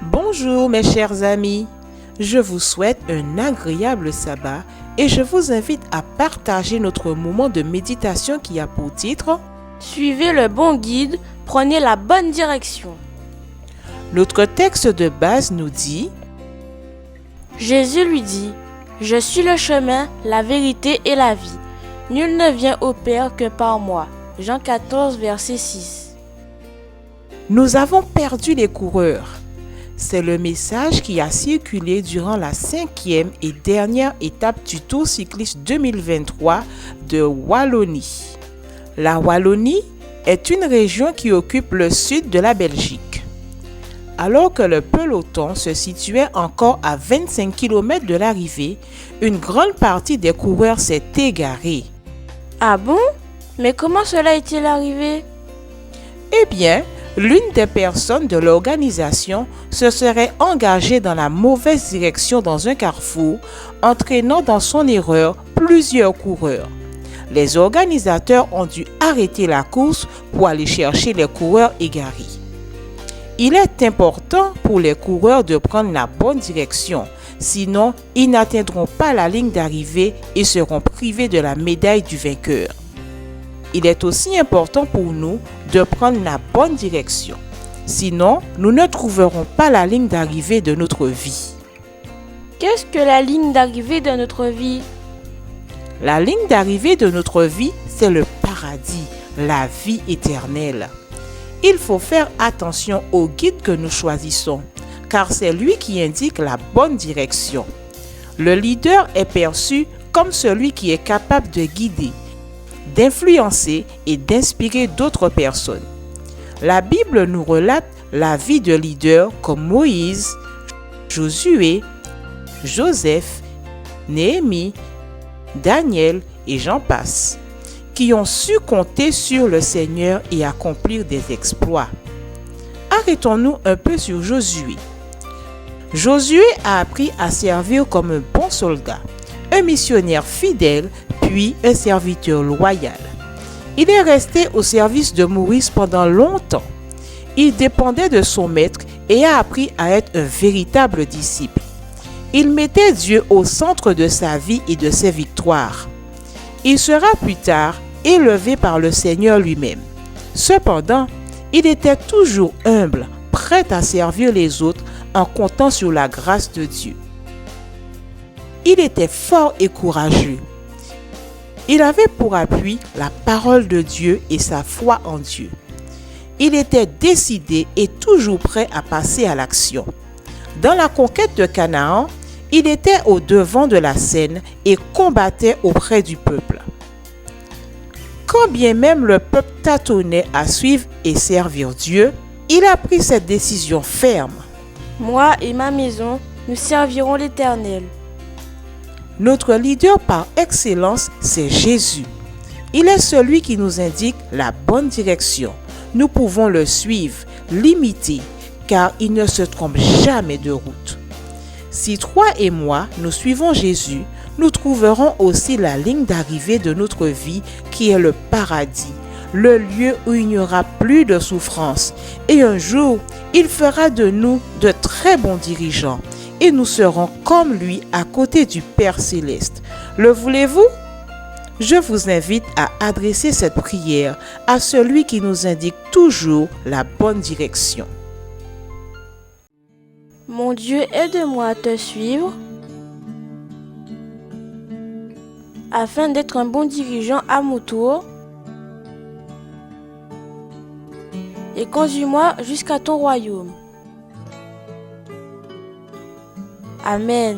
Bonjour mes chers amis, je vous souhaite un agréable sabbat et je vous invite à partager notre moment de méditation qui a pour titre Suivez le bon guide, prenez la bonne direction. Notre texte de base nous dit Jésus lui dit, je suis le chemin, la vérité et la vie. Nul ne vient au Père que par moi. Jean 14, verset 6. Nous avons perdu les coureurs. C'est le message qui a circulé durant la 5e et dernière étape du Tour cycliste 2023 de Wallonie. La Wallonie est une région qui occupe le sud de la Belgique. Alors que le peloton se situait encore à 25 km de l'arrivée, une grande partie des coureurs s'est égarée. Ah bon? Mais comment cela est-il arrivé? Eh bien, l'une des personnes de l'organisation se serait engagée dans la mauvaise direction dans un carrefour, entraînant dans son erreur plusieurs coureurs. Les organisateurs ont dû arrêter la course pour aller chercher les coureurs égarés. Il est important pour les coureurs de prendre la bonne direction, sinon ils n'atteindront pas la ligne d'arrivée et seront privés de la médaille du vainqueur. Il est aussi important pour nous de prendre la bonne direction. Sinon, nous ne trouverons pas la ligne d'arrivée de notre vie. Qu'est-ce que la ligne d'arrivée de notre vie? La ligne d'arrivée de notre vie, c'est le paradis, la vie éternelle. Il faut faire attention au guide que nous choisissons, car c'est lui qui indique la bonne direction. Le leader est perçu comme celui qui est capable de guider, d'influencer et d'inspirer d'autres personnes. La Bible nous relate la vie de leaders comme Moïse, Josué, Joseph, Néhémie, Daniel et j'en passe, qui ont su compter sur le Seigneur et accomplir des exploits. Arrêtons-nous un peu sur Josué. Josué a appris à servir comme un bon soldat, un missionnaire fidèle, puis un serviteur loyal. Il est resté au service de Moïse pendant longtemps. Il dépendait de son maître et a appris à être un véritable disciple. Il mettait Dieu au centre de sa vie et de ses victoires. Il sera plus tard élevé par le Seigneur lui-même. Cependant, il était toujours humble, prêt à servir les autres en comptant sur la grâce de Dieu. Il était fort et courageux. Il avait pour appui la parole de Dieu et sa foi en Dieu. Il était décidé et toujours prêt à passer à l'action. Dans la conquête de Canaan, il était au devant de la scène et combattait auprès du peuple. Quand bien même le peuple tâtonnait à suivre et servir Dieu, il a pris cette décision ferme. Moi et ma maison, nous servirons l'Éternel. Notre leader par excellence, c'est Jésus. Il est celui qui nous indique la bonne direction. Nous pouvons le suivre, l'imiter, car il ne se trompe jamais de route. Si toi et moi, nous suivons Jésus, nous trouverons aussi la ligne d'arrivée de notre vie qui est le paradis, le lieu où il n'y aura plus de souffrance. Et un jour, il fera de nous de très bons dirigeants. Et nous serons comme lui à côté du Père céleste. Le voulez-vous? Je vous invite à adresser cette prière à celui qui nous indique toujours la bonne direction. Mon Dieu, aide-moi à te suivre afin d'être un bon dirigeant à mon tour et conduis-moi jusqu'à ton royaume. Amen.